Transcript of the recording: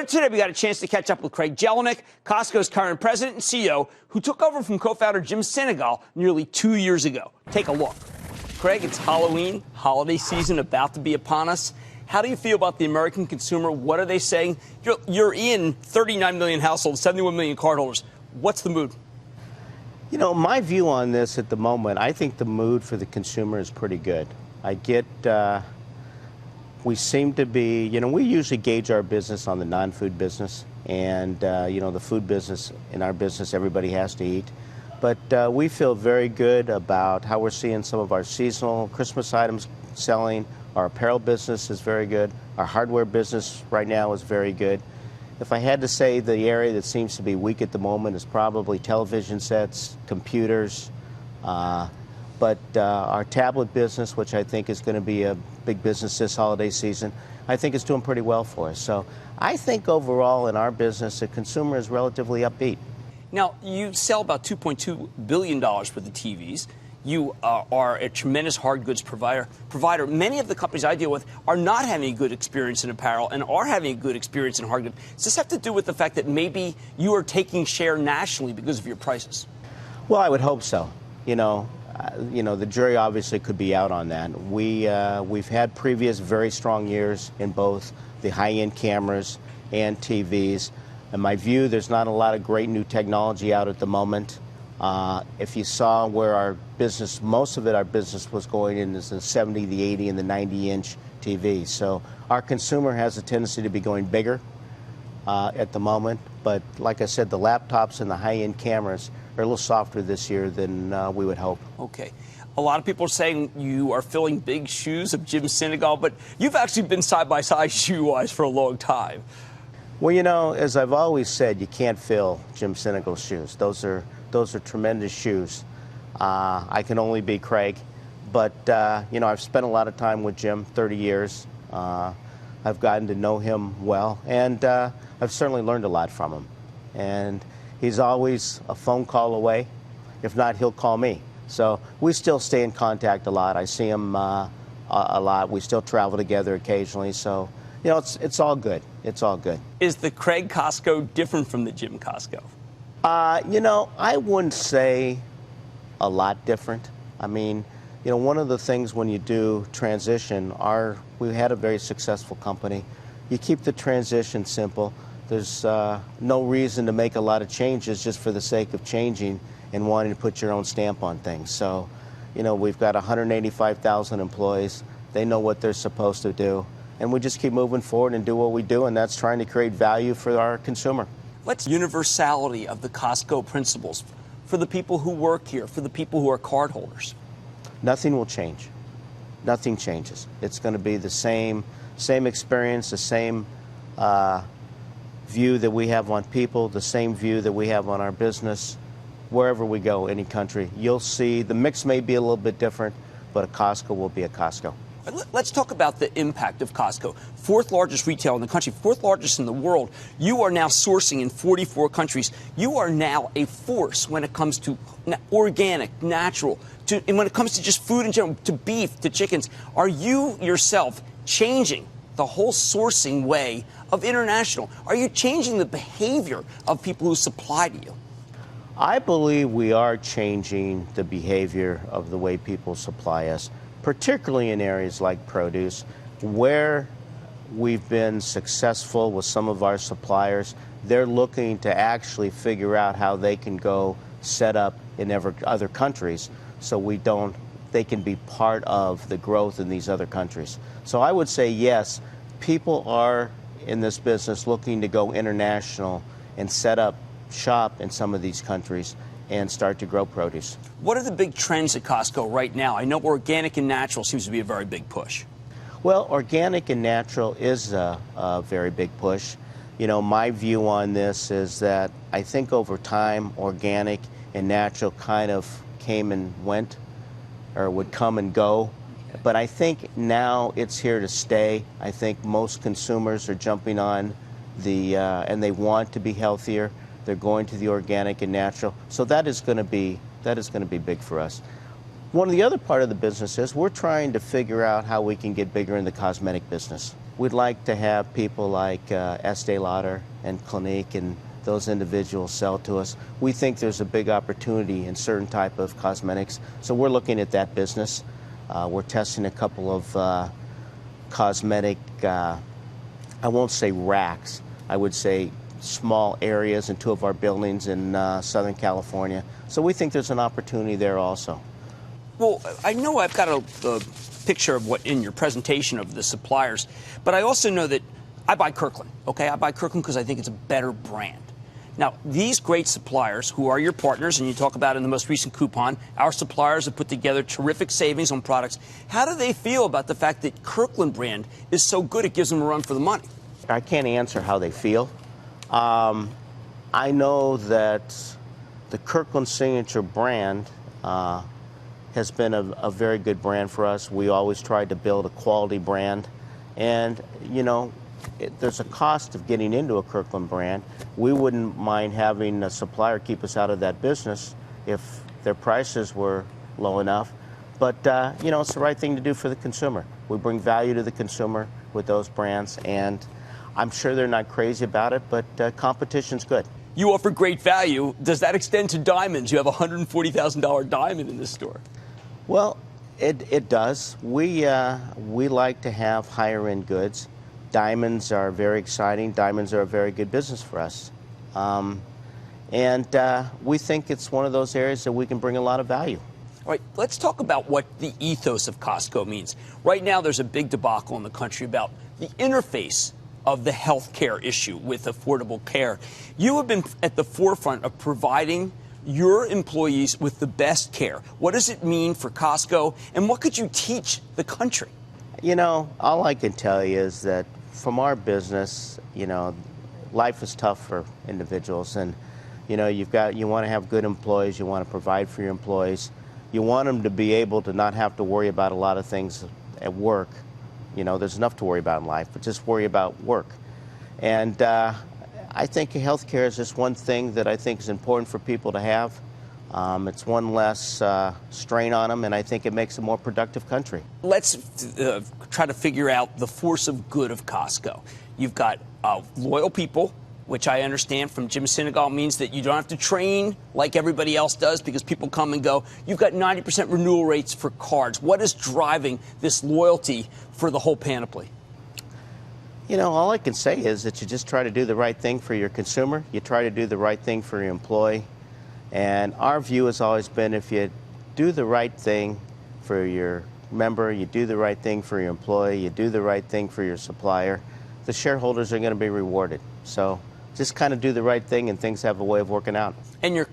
Today, we got a chance to catch up with Craig Jelinek, Costco's current president and CEO, who took over from co-founder Jim Sinegal nearly 2 years ago. Take a look. Craig, it's Halloween, holiday season about to be upon us. How do you feel about the American consumer? What are they saying? You're in 39 million households, 71 million cardholders. What's the mood? You know, my view on this at the moment, I think the mood for the consumer is pretty good. We seem to be, we usually gauge our business on the non-food business. And, the food business, in our business, everybody has to eat. But we feel very good about how we're seeing some of our seasonal Christmas items selling. Our apparel business is very good. Our hardware business right now is very good. If I had to say the area that seems to be weak at the moment is probably television sets, computers, but our tablet business, which I think is going to be a big business this holiday season, I think is doing pretty well for us. So I think overall in our business, the consumer is relatively upbeat. Now, you sell about $2.2 billion worth of TVs. You are a tremendous hard goods provider. Many of the companies I deal with are not having a good experience in apparel and are having a good experience in hard goods. Does this have to do with the fact that maybe you are taking share nationally because of your prices? Well, I would hope so. The jury obviously could be out on that. We've had previous very strong years in both the high-end cameras and TVs. In my view, there's not a lot of great new technology out at the moment. If you saw where our business, most of our business was going in is the 70, the 80, and the 90-inch TV. So our consumer has a tendency to be going bigger at the moment. But like I said, the laptops and the high-end cameras are a little softer this year than we would hope. Okay. A lot of people are saying you are filling big shoes of Jim Sinegal, but you've actually been side-by-side shoe-wise for a long time. Well, as I've always said, you can't fill Jim Sinegal's shoes. Those are tremendous shoes. I can only be Craig. But, I've spent a lot of time with Jim, 30 years. I've gotten to know him well, and I've certainly learned a lot from him. And he's always a phone call away. If not, he'll call me. So we still stay in contact a lot. I see him a lot. We still travel together occasionally. So, it's all good. It's all good. Is the Craig Costco different from the Jim Costco? I wouldn't say a lot different. I mean, one of the things when you do transition, we had a very successful company. You keep the transition simple. There's no reason to make a lot of changes just for the sake of changing and wanting to put your own stamp on things. So, we've got 185,000 employees. They know what they're supposed to do. And we just keep moving forward and do what we do, and that's trying to create value for our consumer. What's universality of the Costco principles for the people who work here, for the people who are cardholders? Nothing will change. Nothing changes. It's going to be the same experience, the same view that we have on people, the same view that we have on our business. Wherever we go, any country, you'll see the mix may be a little bit different, but a Costco will be a Costco. Let's talk about the impact of Costco. Fourth largest retailer in the country, fourth largest in the world. You are now sourcing in 44 countries. You are now a force when it comes to organic, natural, and when it comes to just food in general, to beef, to chickens. Are you yourself changing the whole sourcing way of international? Are you changing the behavior of people who supply to you? I believe we are changing the behavior of the way people supply us, particularly in areas like produce, where we've been successful with some of our suppliers. They're looking to actually figure out how they can go set up in other countries so they can be part of the growth in these other countries. So I would say yes, people are in this business looking to go international and set up shop in some of these countries and start to grow produce. What are the big trends at Costco right now? I know organic and natural seems to be a very big push. Well, organic and natural is a very big push. My view on this is that I think over time, organic and natural kind of came and went, or would come and go. But I think now it's here to stay. I think most consumers are jumping on and they want to be healthier. They're going to the organic and natural. So that is going to be big for us. One of the other part of the business is we're trying to figure out how we can get bigger in the cosmetic business. we'd like to have people like Estee Lauder and Clinique and those individuals sell to us. We think there's a big opportunity in certain type of cosmetics, so we're looking at that business. We're testing a couple of cosmetic, I won't say racks, I would say small areas in two of our buildings in Southern California. So we think there's an opportunity there also. Well, I know I've got a picture of what in your presentation of the suppliers, but I also know that I buy Kirkland, okay? I buy Kirkland because I think it's a better brand. Now, these great suppliers who are your partners, and you talk about in the most recent coupon, our suppliers have put together terrific savings on products. How do they feel about the fact that Kirkland brand is so good it gives them a run for the money? I can't answer how they feel. I know that the Kirkland Signature brand has been a very good brand for us. We always tried to build a quality brand. And, you know, there's a cost of getting into a Kirkland brand. We wouldn't mind having a supplier keep us out of that business if their prices were low enough. But, you know, it's the right thing to do for the consumer. We bring value to the consumer with those brands, and I'm sure they're not crazy about it, but competition's good. You offer great value. Does that extend to diamonds? You have a $140,000 diamond in this store. Well, it does. We like to have higher-end goods. Diamonds are very exciting. Diamonds are a very good business for us. And we think it's one of those areas that we can bring a lot of value. All right, let's talk about what the ethos of Costco means. Right now, there's a big debacle in the country about the interface of the health care issue with Affordable Care. You have been at the forefront of providing your employees with the best care. What does it mean for Costco, and what could you teach the country? You know, all I can tell you is that from our business, you know, life is tough for individuals, and you know, you want to have good employees, you want to provide for your employees, you want them to be able to not have to worry about a lot of things at work. You know, there's enough to worry about in life, but just worry about work. And I think healthcare is just one thing that I think is important for people to have. It's one less strain on them, and I think it makes a more productive country. Let's try to figure out the force of good of Costco. You've got loyal people, which I understand from Jim Sinegal means that you don't have to train like everybody else does because people come and go. You've got 90% renewal rates for cards. What is driving this loyalty for the whole panoply? You know, all I can say is that you just try to do the right thing for your consumer. You try to do the right thing for your employee. And our view has always been if you do the right thing for your member, you do the right thing for your employee, you do the right thing for your supplier, the shareholders are going to be rewarded. So just kind of do the right thing and things have a way of working out. And your